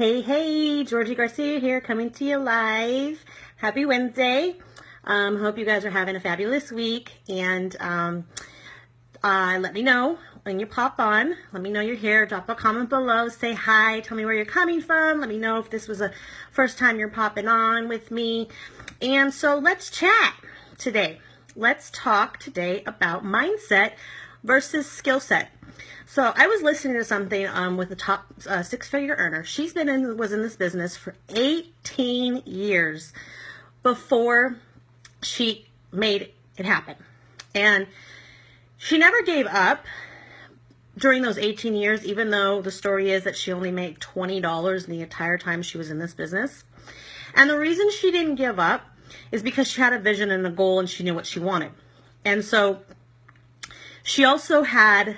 Hey, Georgie Garcia here, coming to you live. Happy Wednesday. Hope you guys are having a fabulous week. And let me know when you pop on. Let me know you're here. Drop a comment below. Say hi. Tell me where you're coming from. Let me know if this was a first time you're popping on with me. And so let's chat today. Let's talk today about mindset versus skill set. So I was listening to something with a top six-figure earner. She's was in this business for 18 years before she made it happen. And she never gave up during those 18 years, even though the story is that she only made $20 the entire time she was in this business. And the reason she didn't give up is because she had a vision and a goal and she knew what she wanted. And so she also had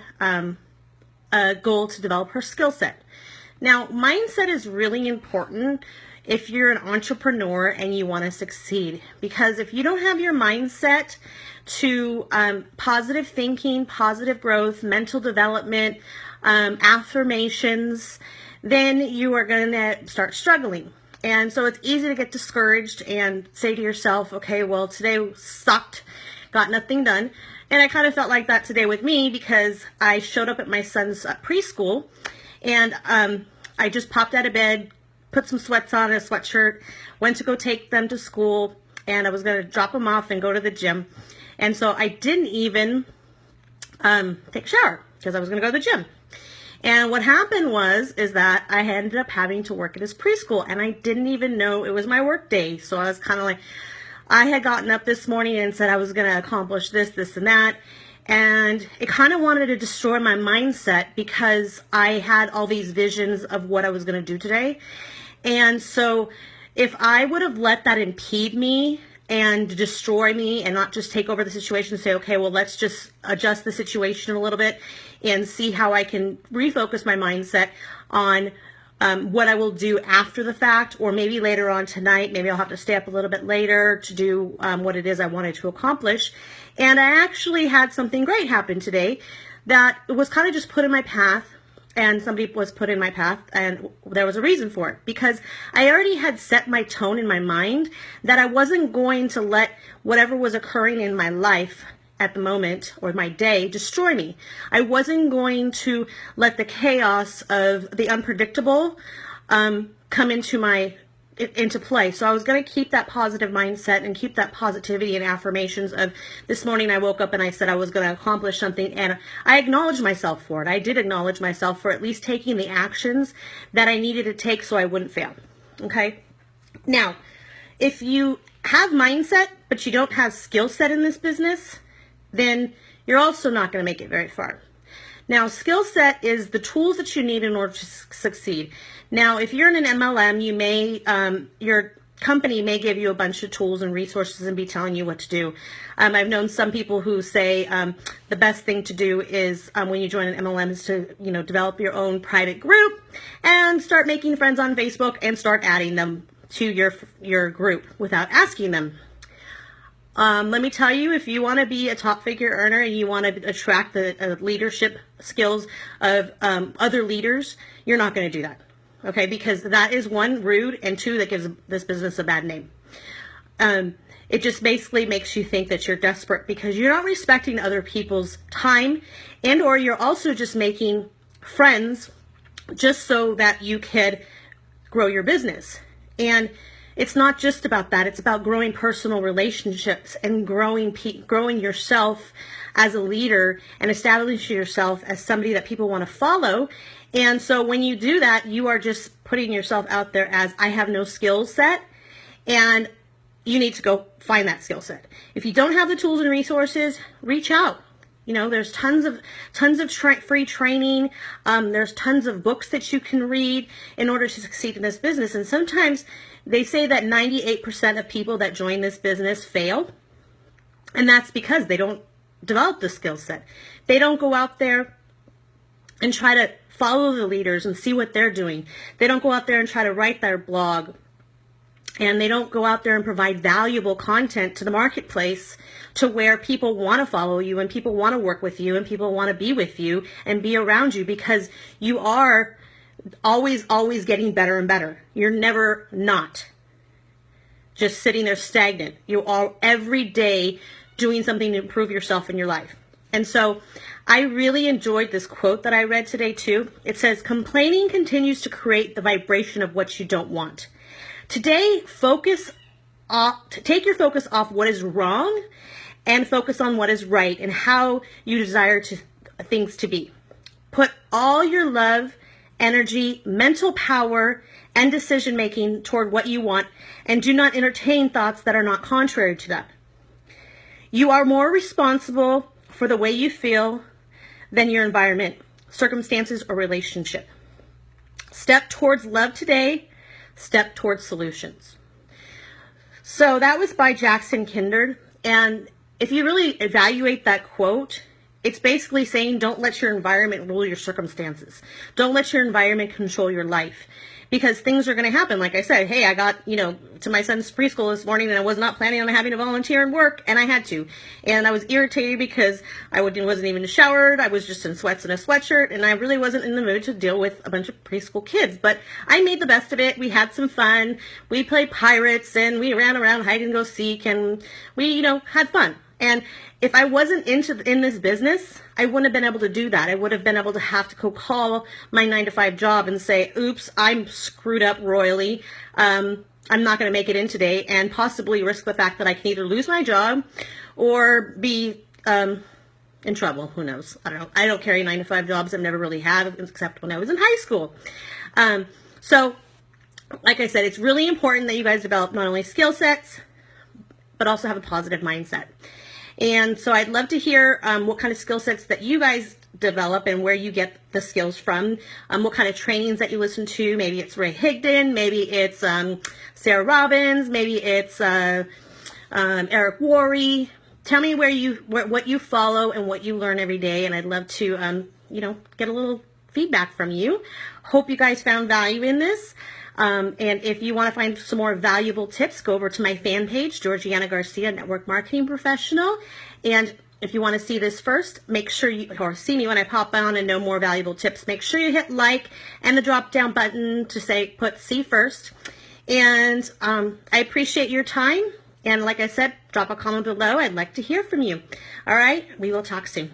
a goal to develop her skill set. Now, mindset is really important if you're an entrepreneur and you want to succeed, because if you don't have your mindset to positive thinking, positive growth, mental development, affirmations, then you are going to start struggling. And so it's easy to get discouraged and say to yourself, okay, well, today sucked, got nothing done. And I kind of felt like that today with me, because I showed up at my son's preschool and I just popped out of bed, put some sweats on and a sweatshirt, went to go take them to school, and I was going to drop them off and go to the gym. And so I didn't even take a shower because I was going to go to the gym. And what happened is that I ended up having to work at his preschool, and I didn't even know it was my work day. So I was kind of like, I had gotten up this morning and said I was going to accomplish this, and that. And it kind of wanted to destroy my mindset because I had all these visions of what I was going to do today. And so if I would have let that impede me and destroy me and not just take over the situation and say, okay, well, let's just adjust the situation a little bit and see how I can refocus my mindset on what I will do after the fact, or maybe later on tonight. Maybe I'll have to stay up a little bit later to do what it is I wanted to accomplish. And I actually had something great happen today that was kind of just put in my path, and somebody was put in my path, and there was a reason for it, because I already had set my tone in my mind that I wasn't going to let whatever was occurring in my life at the moment or my day destroy me. I wasn't going to let the chaos of the unpredictable come into play. So I was going to keep that positive mindset and keep that positivity and affirmations of this morning I woke up and I said I was going to accomplish something, and I acknowledged myself for it. I did acknowledge myself for at least taking the actions that I needed to take so I wouldn't fail. Okay? Now, if you have mindset but you don't have skill set in this business, then you're also not going to make it very far. Now, skill set is the tools that you need in order to succeed. Now, if you're in an MLM, you may, your company may give you a bunch of tools and resources and be telling you what to do. I've known some people who say the best thing to do is when you join an MLM is to, develop your own private group and start making friends on Facebook and start adding them to your group without asking them. Let me tell you, if you want to be a top figure earner and you want to attract the leadership skills of other leaders, you're not going to do that. Okay, because that is one, rude, and two, that gives this business a bad name. It just basically makes you think that you're desperate because you're not respecting other people's time, and or you're also just making friends just so that you could grow your business. And it's not just about that. It's about growing personal relationships and growing yourself as a leader and establishing yourself as somebody that people want to follow. And so when you do that, you are just putting yourself out there as, I have no skill set, and you need to go find that skill set. If you don't have the tools and resources, reach out. There's tons of free training. There's tons of books that you can read in order to succeed in this business. And sometimes they say that 98% of people that join this business fail. And that's because they don't develop the skill set. They don't go out there and try to follow the leaders and see what they're doing. They don't go out there and try to write their blog. And they don't go out there and provide valuable content to the marketplace to where people want to follow you and people want to work with you and people want to be with you and be around you, because you are Always, always getting better and better. You're never not just sitting there stagnant. You are every day doing something to improve yourself in your life. And so I really enjoyed this quote that I read today too. It says, complaining continues to create the vibration of what you don't want. Today, take your focus off what is wrong and focus on what is right and how you desire things to be. Put all your love, energy, mental power, and decision making toward what you want, and do not entertain thoughts that are not contrary to that. You are more responsible for the way you feel than your environment, circumstances, or relationship. Step towards love today. Step towards solutions. So that was by Jackson Kindred. And if you really evaluate that quote, it's basically saying don't let your environment rule your circumstances. Don't let your environment control your life. Because things are going to happen. Like I said, hey, I got, to my son's preschool this morning and I was not planning on having to volunteer and work, and I had to. And I was irritated because I wasn't even showered. I was just in sweats and a sweatshirt, and I really wasn't in the mood to deal with a bunch of preschool kids. But I made the best of it. We had some fun. We played pirates, and we ran around hide and go seek, and we, had fun. And if I wasn't in this business, I wouldn't have been able to do that. I would have been able to have to go call my 9-to-5 job and say, oops, I'm screwed up royally. I'm not going to make it in today, and possibly risk the fact that I can either lose my job or be in trouble. Who knows? I don't know. I don't carry 9-to-5 jobs. I've never really had, except when I was in high school. So, like I said, it's really important that you guys develop not only skill sets, but also have a positive mindset. And so I'd love to hear what kind of skill sets that you guys develop and where you get the skills from, what kind of trainings that you listen to. Maybe it's Ray Higdon, maybe it's Sarah Robbins, maybe it's Eric Worre. Tell me what you follow and what you learn every day, and I'd love to get a little feedback from you. Hope you guys found value in this. And if you want to find some more valuable tips, go over to my fan page, Georgiana Garcia, Network Marketing Professional. And if you want to see this first, make sure or see me when I pop on and know more valuable tips, make sure you hit like and the drop down button to put see first. And I appreciate your time. And like I said, drop a comment below. I'd like to hear from you. All right. We will talk soon.